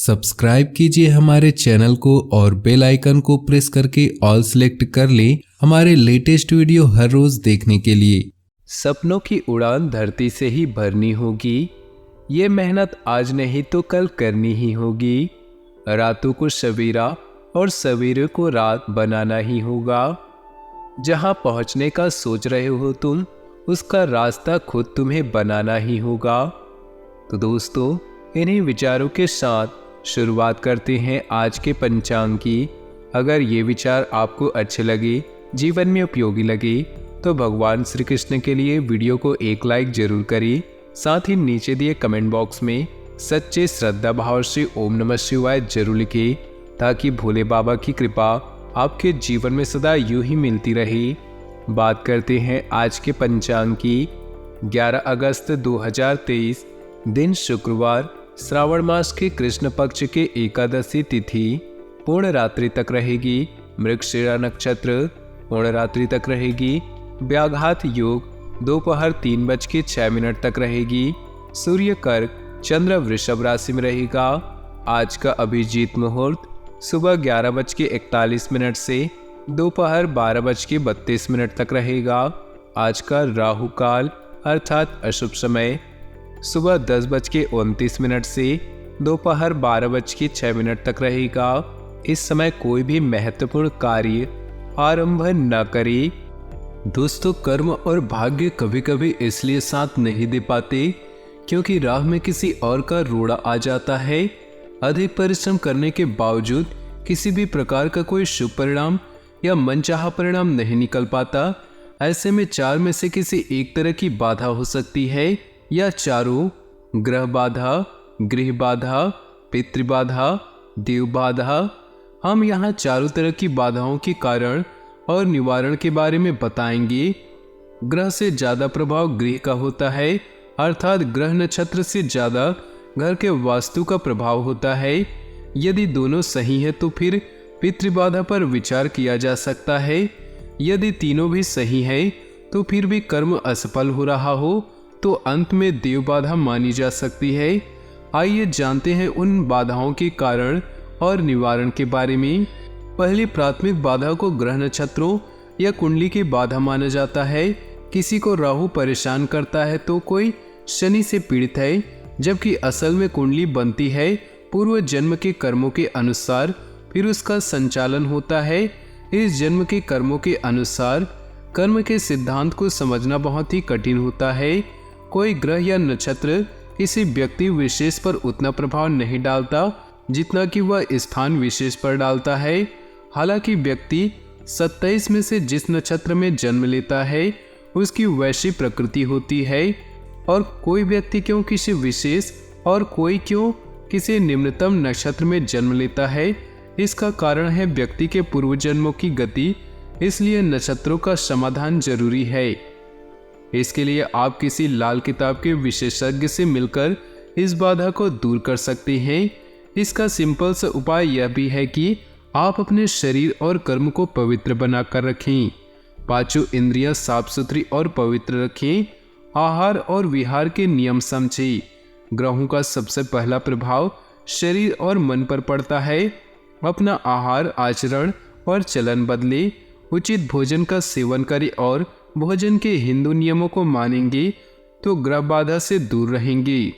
Subscribe कीजिए हमारे channel को और बेल आइकन को प्रेस करके ऑल सेलेक्ट कर लें हमारे लेटेस्ट वीडियो हर रोज देखने के लिए। सपनों की उड़ान धरती से ही भरनी होगी, ये मेहनत आज नहीं तो कल करनी ही होगी। रातों को सवेरा और सवेरे को रात बनाना ही होगा। जहां पहुंचने का सोच रहे हो तुम, उसका रास्ता खुद तुम्हें बनाना ही होगा। तो दोस्तों, इन्हीं विचारों के साथ शुरुआत करते हैं आज के पंचांग की। अगर ये विचार आपको अच्छे लगे, जीवन में उपयोगी लगे, तो भगवान श्री कृष्ण के लिए वीडियो को एक लाइक जरूर करें। साथ ही नीचे दिए कमेंट बॉक्स में सच्चे श्रद्धा भाव से ओम नमः शिवाय जरूर लिखें, ताकि भोले बाबा की कृपा आपके जीवन में सदा यूं ही मिलती रहे। बात करते हैं आज के पंचांग की। 11 अगस्त 2023, दिन शुक्रवार, श्रावण मास के कृष्ण पक्ष के एकादशी तिथि पूर्ण रात्रि तक रहेगी। मृगशिरा नक्षत्र पूर्ण रात्रि तक रहेगी। व्याघात योग दोपहर 3:06 तक रहेगी। सूर्य कर्क, चंद्र वृषभ राशि में रहेगा। आज का अभिजीत मुहूर्त सुबह 11:41 से दोपहर 12:32 तक रहेगा। आज का राहु काल अर्थात अशुभ समय सुबह 10:29 से दोपहर 12:06 तक रहेगा। इस समय कोई भी महत्वपूर्ण कार्य आरंभ न करें। दोस्तों, कर्म और भाग्य कभी कभी इसलिए साथ नहीं दे पाते क्योंकि राह में किसी और का रोड़ा आ जाता है। अधिक परिश्रम करने के बावजूद किसी भी प्रकार का कोई शुभ परिणाम या मनचाहा परिणाम नहीं निकल पाता। ऐसे में चार में से किसी एक तरह की बाधा हो सकती है, या चारों ग्रह बाधा, गृह बाधा, पितृबाधा, देव बाधा। हम यहाँ चारों तरह की बाधाओं के कारण और निवारण के बारे में बताएंगे। ग्रह से ज्यादा प्रभाव गृह का होता है, अर्थात ग्रह नक्षत्र से ज्यादा घर के वास्तु का प्रभाव होता है। यदि दोनों सही है तो फिर पितृबाधा पर विचार किया जा सकता है। यदि तीनों भी सही है तो फिर भी कर्म असफल हो रहा हो तो अंत में देव बाधा मानी जा सकती है। आइए जानते हैं उन बाधाओं के कारण और निवारण के बारे में। पहली प्राथमिक बाधा को ग्रह नक्षत्रों या कुंडली की बाधा माना जाता है। किसी को राहु परेशान करता है तो कोई शनि से पीड़ित है, जबकि असल में कुंडली बनती है पूर्व जन्म के कर्मों के अनुसार, फिर उसका संचालन होता है। इस जन्म के कर्मों के अनुसार कर्म के सिद्धांत को समझना बहुत ही कठिन होता है। कोई ग्रह या नक्षत्र किसी व्यक्ति विशेष पर उतना प्रभाव नहीं डालता जितना कि वह स्थान विशेष पर डालता है। हालांकि व्यक्ति 27 में से जिस नक्षत्र में जन्म लेता है उसकी वैसी प्रकृति होती है, और कोई व्यक्ति क्यों किसी विशेष और कोई क्यों किसी निम्नतम नक्षत्र में जन्म लेता है, इसका कारण है व्यक्ति के पूर्व जन्मों की गति। इसलिए नक्षत्रों का समाधान जरूरी है। इसके लिए आप किसी लाल किताब के विशेषज्ञ से मिलकर इस बाधा को दूर कर सकते हैं। इसका सिंपल सा उपाय यह भी है कि आप अपने शरीर और कर्म को पवित्र बनाकर रखें। पांचों इंद्रियां साफ सुथरी और पवित्र रखें। आहार और विहार के नियम समझें। ग्रहों का सबसे पहला प्रभाव शरीर और मन पर पड़ता है। अपना आहार, आचरण और चलन बदले। उचित भोजन का सेवन करें और भोजन के हिंदू नियमों को मानेंगे तो ग्रह बाधा से दूर रहेंगे।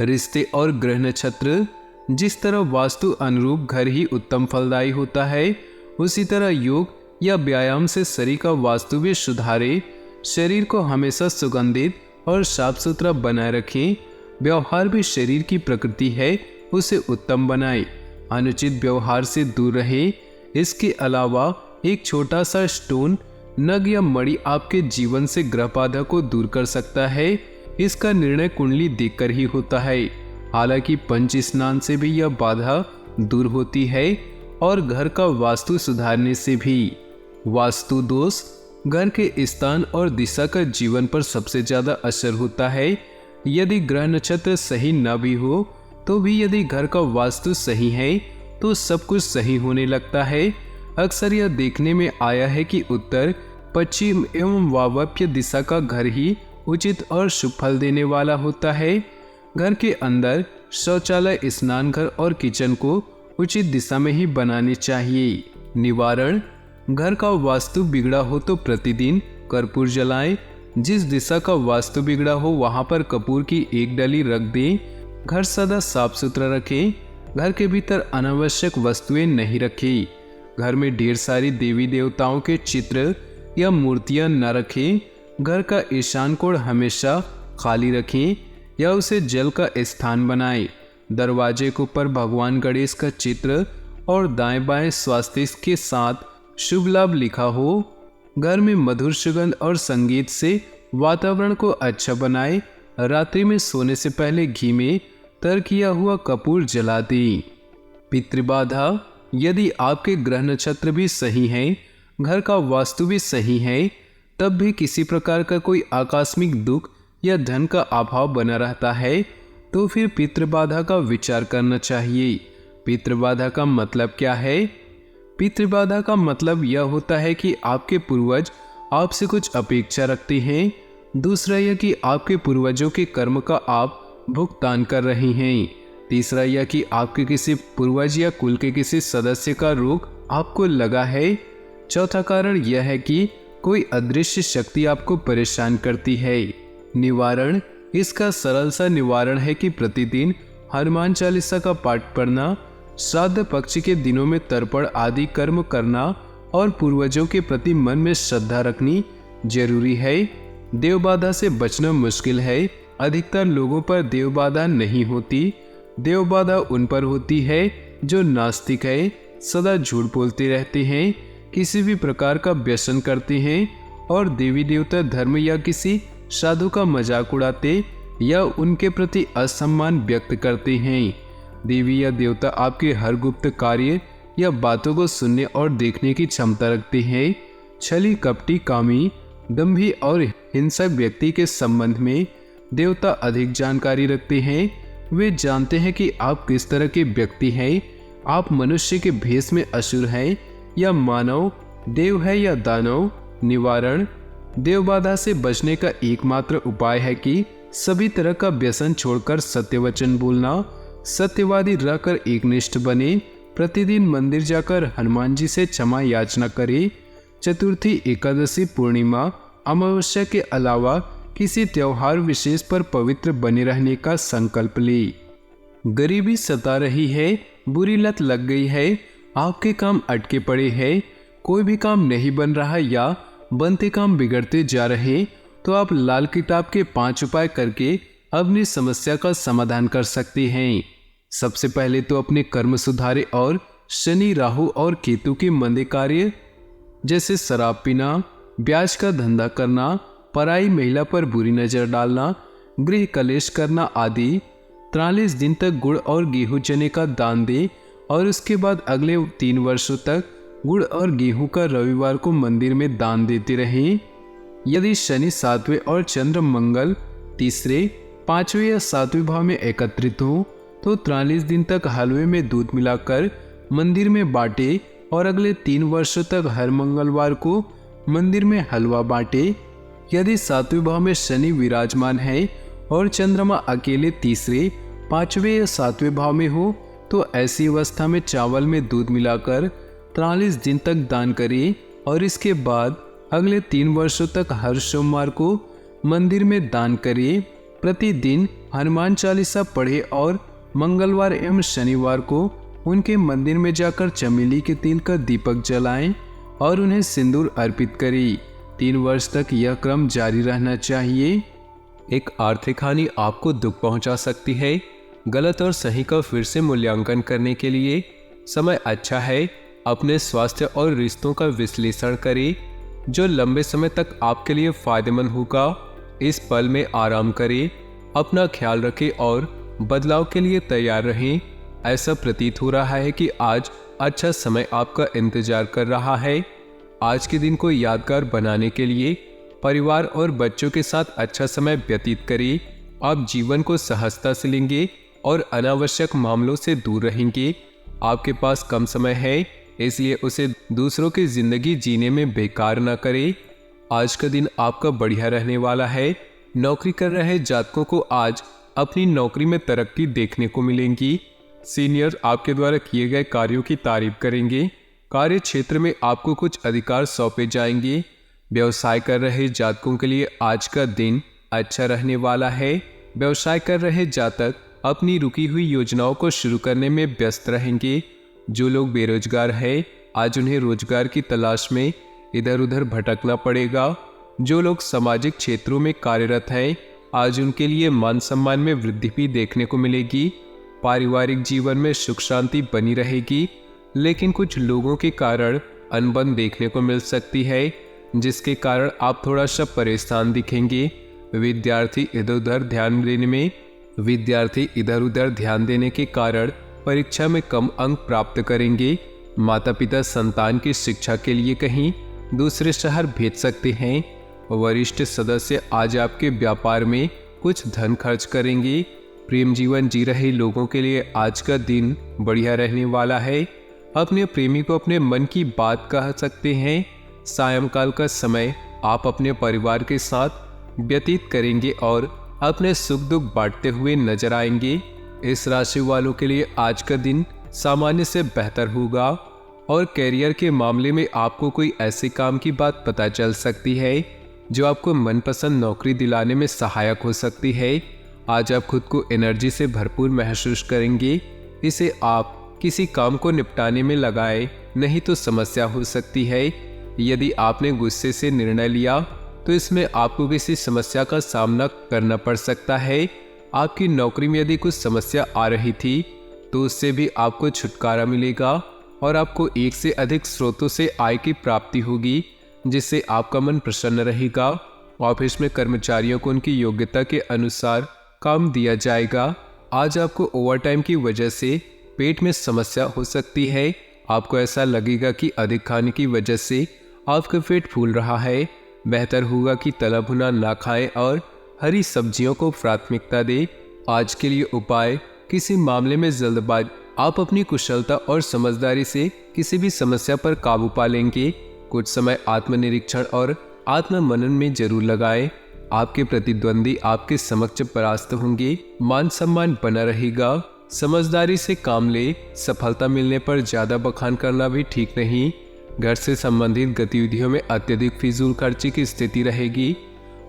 रिश्ते और ग्रह नक्षत्र। जिस तरह वास्तु अनुरूप घर ही उत्तम फलदायी होता है, उसी तरह योग या व्यायाम से शरीर का वास्तु भी सुधारे। शरीर को हमेशा सुगंधित और साफ सुथरा बनाए रखें। व्यवहार भी शरीर की प्रकृति है, उसे उत्तम बनाए। अनुचित व्यवहार से दूर रहे। इसके अलावा एक छोटा सा स्टोन, नग या मणि आपके जीवन से ग्रह बाधा को दूर कर सकता है। इसका निर्णय कुंडली देखकर ही होता है। हालांकि पंच स्नान से भी यह बाधा दूर होती है और घर का वास्तु सुधारने से भी। वास्तु दोष। घर के स्थान और दिशा का जीवन पर सबसे ज्यादा असर होता है। यदि ग्रह नक्षत्र सही न भी हो तो भी यदि घर का वास्तु सही है तो सब कुछ सही होने लगता है। अक्सर यह देखने में आया है कि उत्तर, पश्चिम एवं वायव्य दिशा का घर ही उचित और शुभ फल देने वाला होता है। घर के अंदर शौचालय, स्नान घर और किचन को उचित दिशा में ही बनानी चाहिए। निवारण: घर का वास्तु बिगड़ा हो तो प्रतिदिन कर्पूर जलाएं। जिस दिशा का वास्तु बिगड़ा हो वहां पर कपूर की एक डली रख दें। घर सदा साफ सुथरा रखें। घर के भीतर अनावश्यक वस्तुएं नहीं रखें। घर में ढेर सारी देवी देवताओं के चित्र या मूर्तियां न रखें। घर का ईशान कोण हमेशा खाली रखें या उसे जल का स्थान बनाएं। दरवाजे के ऊपर भगवान गणेश का चित्र और दाएं बाएं स्वास्तिक के साथ शुभ लाभ लिखा हो। घर में मधुर सुगंध और संगीत से वातावरण को अच्छा बनाएं। रात्रि में सोने से पहले घी में तर किया हुआ कपूर जला दें। पितृबाधा: यदि आपके ग्रह नक्षत्र भी सही हैं, घर का वास्तु भी सही है, तब भी किसी प्रकार का कोई आकस्मिक दुख या धन का अभाव बना रहता है तो फिर पितृबाधा का विचार करना चाहिए। पितृबाधा का मतलब क्या है? पितृबाधा का मतलब यह होता है कि आपके पूर्वज आपसे कुछ अपेक्षा रखते हैं। दूसरा यह कि आपके पूर्वजों के कर्म का आप भुगतान कर रहे हैं। तीसरा यह कि आपके किसी पूर्वज या कुल के किसी सदस्य का रोग आपको लगा है। चौथा कारण यह है कि कोई अदृश्य शक्ति आपको परेशान करती है। निवारण: इसका सरल सा निवारण है कि प्रतिदिन हनुमान चालीसा का पाठ पढ़ना, श्राद्ध पक्ष के दिनों में तर्पण आदि कर्म करना और पूर्वजों के प्रति मन में श्रद्धा रखनी जरूरी है। देवबाधा से बचना मुश्किल है। अधिकतर लोगों पर देवबाधा नहीं होती। देवबाधा उन पर होती है जो नास्तिक है, सदा झूठ बोलते रहते हैं, किसी भी प्रकार का व्यसन करते हैं और देवी देवता धर्म या किसी साधु का मजाक उड़ाते या उनके प्रति असम्मान व्यक्त करते हैं। देवी या देवता आपके हर गुप्त कार्य या बातों को सुनने और देखने की क्षमता रखते हैं। छली, कपटी, कामी, दंभी और हिंसक व्यक्ति के संबंध में देवता अधिक जानकारी रखते हैं। वे जानते हैं कि आप किस तरह के व्यक्ति हैं। आप मनुष्य के भेष में असुर हैं या मानव, देव है या दानव। निवारण: देवबाधा से बचने का एकमात्र उपाय है कि सभी तरह का व्यसन छोड़कर सत्य वचन बोलना, सत्यवादी रहकर एकनिष्ठ बने, प्रतिदिन मंदिर जाकर हनुमान जी से क्षमा याचना करें, चतुर्थी, एकादशी, पूर्णिमा, अमावस्या के अलावा किसी त्योहार विशेष पर पवित्र बने रहने का संकल्प ले। गरीबी सता रही है, बुरी लत लग गई है, आपके काम अटके पड़े हैं, कोई भी काम नहीं बन रहा या बनते काम बिगड़ते जा रहे, तो आप लाल किताब के 5 उपाय करके अपनी समस्या का समाधान कर सकते हैं। सबसे पहले तो अपने कर्म सुधारे और शनि, राहु और केतु के मंदे कार्य जैसे शराब पीना, ब्याज का धंधा करना, पराई महिला पर बुरी नजर डालना, गृह कलेश करना आदि 43 दिन तक गुड़ और गेहूं चने का दान दे और उसके बाद अगले 3 वर्षों तक गुड़ और गेहूं का रविवार को मंदिर में दान देते रहें। यदि शनि 7वें और चंद्र मंगल 3रे, 5वें या 7वें भाव में एकत्रित हो तो 43 दिन तक हलवे में दूध मिलाकर मंदिर में बांटे और अगले 3 वर्षों तक हर मंगलवार को मंदिर में हलवा बांटे। यदि 7वें भाव में शनि विराजमान है और चंद्रमा अकेले 3रे, 5वें या 7वें भाव में हो तो ऐसी अवस्था में चावल में दूध मिलाकर 43 दिन तक दान करें और इसके बाद अगले 3 वर्षों तक हर सोमवार को मंदिर में दान करें। प्रतिदिन हनुमान चालीसा पढ़े और मंगलवार एवं शनिवार को उनके मंदिर में जाकर चमेली के तेल का दीपक जलाएं और उन्हें सिंदूर अर्पित करें। 3 वर्ष तक यह क्रम जारी रहना चाहिए। एक आर्थिक हानि आपको दुख पहुंचा सकती है। गलत और सही का फिर से मूल्यांकन करने के लिए समय अच्छा है। अपने स्वास्थ्य और रिश्तों का विश्लेषण करें जो लंबे समय तक आपके लिए फायदेमंद होगा। इस पल में आराम करें, अपना ख्याल रखें और बदलाव के लिए तैयार रहें। ऐसा प्रतीत हो रहा है कि आज अच्छा समय आपका इंतजार कर रहा है। आज के दिन को यादगार बनाने के लिए परिवार और बच्चों के साथ अच्छा समय व्यतीत करें। आप जीवन को सहजता से लेंगे और अनावश्यक मामलों से दूर रहेंगे। आपके पास कम समय है, इसलिए उसे दूसरों की जिंदगी जीने में बेकार न करें। आज का दिन आपका बढ़िया रहने वाला है। नौकरी कर रहे जातकों को आज अपनी नौकरी में तरक्की देखने को मिलेंगी। सीनियर आपके द्वारा किए गए कार्यों की तारीफ करेंगे। कार्य क्षेत्र में आपको कुछ अधिकार सौंपे जाएंगे। व्यवसाय कर रहे जातकों के लिए आज का दिन अच्छा रहने वाला है। व्यवसाय कर रहे जातक अपनी रुकी हुई योजनाओं को शुरू करने में व्यस्त रहेंगे। जो लोग बेरोजगार हैं, आज उन्हें रोजगार की तलाश में इधर उधर भटकना पड़ेगा। जो लोग सामाजिक क्षेत्रों में कार्यरत हैं, आज उनके लिए मान सम्मान में वृद्धि भी देखने को मिलेगी। पारिवारिक जीवन में सुख शांति बनी रहेगी, लेकिन कुछ लोगों के कारण अनबन देखने को मिल सकती है, जिसके कारण आप थोड़ा सा परेशान दिखेंगे। विद्यार्थी इधर उधर ध्यान देने के कारण परीक्षा में कम अंक प्राप्त करेंगे। माता पिता संतान की शिक्षा के लिए कहीं दूसरे शहर भेज सकते हैं। वरिष्ठ सदस्य आज आपके व्यापार में कुछ धन खर्च करेंगे। प्रेम जीवन जी रहे लोगों के लिए आज का दिन बढ़िया रहने वाला है। अपने प्रेमी को अपने मन की बात कह सकते हैं। सायंकाल का समय आप अपने परिवार के साथ व्यतीत करेंगे और अपने सुख दुख बांटते हुए नजर आएंगे। इस राशि वालों के लिए आज का दिन सामान्य से बेहतर होगा और कैरियर के मामले में आपको कोई ऐसे काम की बात पता चल सकती है जो आपको मनपसंद नौकरी दिलाने में सहायक हो सकती है। आज आप खुद को एनर्जी से भरपूर महसूस करेंगे। इसे आप किसी काम को निपटाने में लगाएं, नहीं तो समस्या हो सकती है। यदि आपने गुस्से से निर्णय लिया तो इसमें आपको किसी समस्या का सामना करना पड़ सकता है। आपकी नौकरी में यदि कुछ समस्या आ रही थी तो उससे भी आपको छुटकारा मिलेगा और आपको एक से अधिक स्रोतों से आय की प्राप्ति होगी, जिससे आपका मन प्रसन्न रहेगा। ऑफिस में कर्मचारियों को उनकी योग्यता के अनुसार काम दिया जाएगा। आज आपको ओवरटाइम की वजह से पेट में समस्या हो सकती है। आपको ऐसा लगेगा कि अधिक खाने की वजह से आपका पेट फूल रहा है। बेहतर होगा कि तला भुना ना खाएं और हरी सब्जियों को प्राथमिकता दें। आज के लिए उपाय: किसी मामले में जल्दबाज आप अपनी कुशलता और समझदारी से किसी भी समस्या पर काबू पा लेंगे। कुछ समय आत्मनिरीक्षण और आत्ममनन में जरूर लगाएं। आपके प्रतिद्वंदी आपके समक्ष परास्त होंगे। मान सम्मान बना रहेगा। समझदारी से काम ले। सफलता मिलने पर ज्यादा बखान करना भी ठीक नहीं। घर से संबंधित गतिविधियों में अत्यधिक फिजूल खर्ची की स्थिति रहेगी।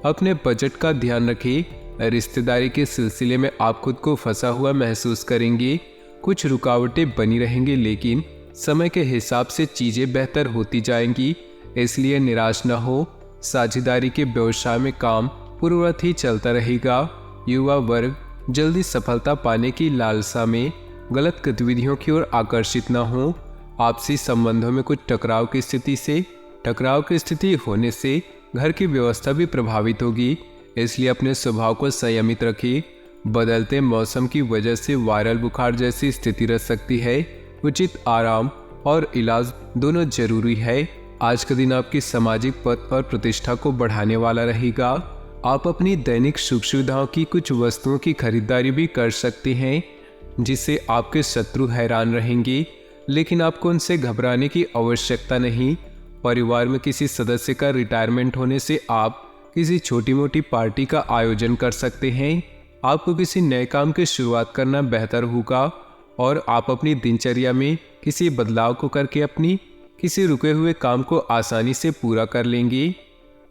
अपने बजट का ध्यान रखें। रिश्तेदारी के सिलसिले में आप खुद को फंसा हुआ महसूस करेंगे। कुछ रुकावटें बनी रहेंगी, लेकिन समय के हिसाब से चीजें बेहतर होती जाएंगी, इसलिए निराश न हो। साझेदारी के व्यवसाय में काम पूर्ववत ही चलता रहेगा। युवा वर्ग जल्दी सफलता पाने की लालसा में गलत गतिविधियों की ओर आकर्षित न हो। आपसी संबंधों में कुछ टकराव की स्थिति होने से घर की व्यवस्था भी प्रभावित होगी, इसलिए अपने स्वभाव को संयमित रखिए। बदलते मौसम की वजह से वायरल बुखार जैसी स्थिति रह सकती है। उचित आराम और इलाज दोनों जरूरी है। आज का दिन आपकी सामाजिक पद और प्रतिष्ठा को बढ़ाने वाला रहेगा। आप अपनी दैनिक सुख सुविधाओं की कुछ वस्तुओं की खरीदारी भी कर सकते हैं, जिससे आपके शत्रु हैरान रहेंगे, लेकिन आपको उनसे घबराने की आवश्यकता नहीं। परिवार में किसी सदस्य का रिटायरमेंट होने से आप किसी छोटी मोटी पार्टी का आयोजन कर सकते हैं। आपको किसी नए काम की शुरुआत करना बेहतर होगा और आप अपनी दिनचर्या में किसी बदलाव को करके अपनी किसी रुके हुए काम को आसानी से पूरा कर लेंगे।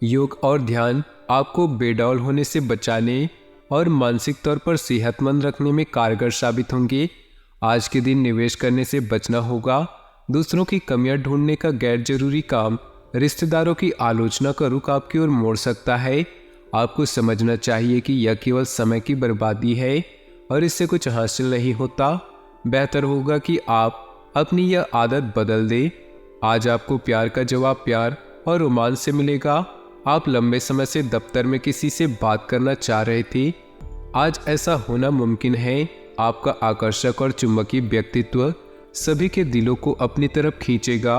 योग और ध्यान आपको बेडौल होने से बचाने और मानसिक तौर पर सेहतमंद रखने में कारगर साबित होंगे। आज के दिन निवेश करने से बचना होगा। दूसरों की कमियां ढूंढने का गैर जरूरी काम रिश्तेदारों की आलोचना का रुख आपकी ओर मोड़ सकता है। आपको समझना चाहिए कि यह केवल समय की बर्बादी है और इससे कुछ हासिल नहीं होता। बेहतर होगा कि आप अपनी यह आदत बदल दें। आज आपको प्यार का जवाब प्यार और रोमांच से मिलेगा। आप लंबे समय से दफ्तर में किसी से बात करना चाह रहे थे, आज ऐसा होना मुमकिन है। आपका आकर्षक और चुंबकीय व्यक्तित्व सभी के दिलों को अपनी तरफ खींचेगा।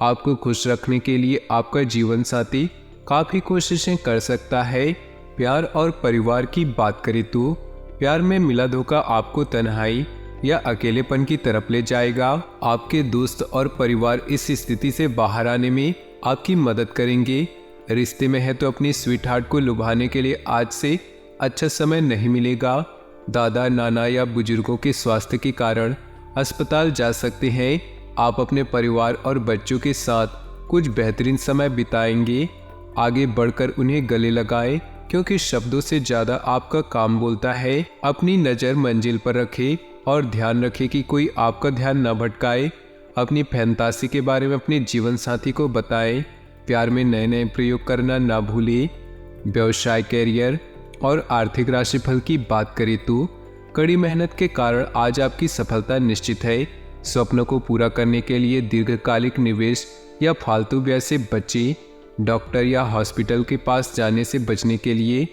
आपको खुश रखने के लिए आपका जीवन साथी काफी कोशिशें कर सकता है। प्यार और परिवार की बात करें तो प्यार में मिला धोखा आपको तन्हाई या अकेलेपन की तरफ ले जाएगा। आपके दोस्त और परिवार इस स्थिति से बाहर आने में आपकी मदद करेंगे। रिश्ते में है तो अपनी स्वीट हार्ट को लुभाने के लिए आज से अच्छा समय नहीं मिलेगा। दादा नाना या बुजुर्गों के स्वास्थ्य के कारण अस्पताल जा सकते हैं। आप अपने परिवार और बच्चों के साथ कुछ बेहतरीन समय बिताएंगे। आगे बढ़कर उन्हें गले लगाएं, क्योंकि शब्दों से ज़्यादा आपका काम बोलता है। अपनी नज़र मंजिल पर रखें और ध्यान रखें कि कोई आपका ध्यान न भटकाए। अपनी फैंतासी के बारे में अपने जीवन साथी को बताएं। प्यार में नए नए प्रयोग करना ना भूलें। व्यवसाय, कैरियर और आर्थिक राशिफल की बात करें तो कड़ी मेहनत के कारण आज आपकी सफलता निश्चित है। स्वप्नों को पूरा करने के लिए दीर्घकालिक निवेश या फालतू व्यय से बचें। डॉक्टर या हॉस्पिटल के पास जाने से बचने के लिए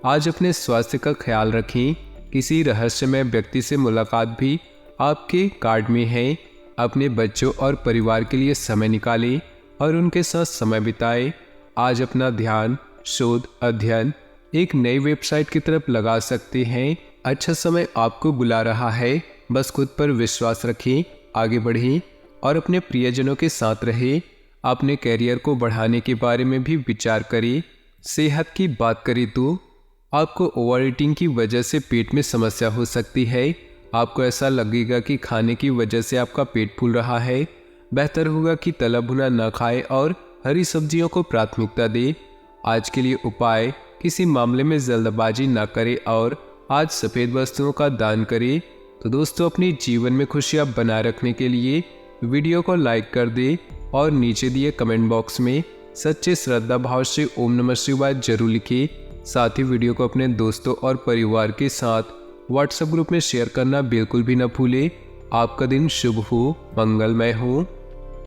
आज अपने स्वास्थ्य का ख्याल रखें। किसी रहस्यमय व्यक्ति से मुलाकात भी आपके कार्ड में है। अपने बच्चों और परिवार के लिए समय निकालें और उनके साथ समय बिताएं। आज अपना ध्यान, शोध, अध्ययन एक नई वेबसाइट की तरफ लगा सकते हैं। अच्छा समय आपको बुला रहा है। बस खुद पर विश्वास रखें, आगे बढ़ें और अपने प्रियजनों के साथ रहें। अपने कैरियर को बढ़ाने के बारे में भी विचार करें। सेहत की बात करें तो आपको ओवर ईटिंग की वजह से पेट में समस्या हो सकती है। आपको ऐसा लगेगा कि खाने की वजह से आपका पेट फूल रहा है। बेहतर होगा कि तला भुना न खाएं और हरी सब्जियों को प्राथमिकता दें। आज के लिए उपाय, किसी मामले में जल्दबाजी न करें और आज सफ़ेद वस्तुओं का दान करें। तो दोस्तों, अपनी जीवन में खुशियाँ बनाए रखने के लिए वीडियो को लाइक कर दें और नीचे दिए कमेंट बॉक्स में सच्चे श्रद्धा भाव से ओम नमः शिवाय जरूर लिखें। साथ ही वीडियो को अपने दोस्तों और परिवार के साथ व्हाट्सएप ग्रुप में शेयर करना बिल्कुल भी न भूलें। आपका दिन शुभ हो, मंगलमय हो।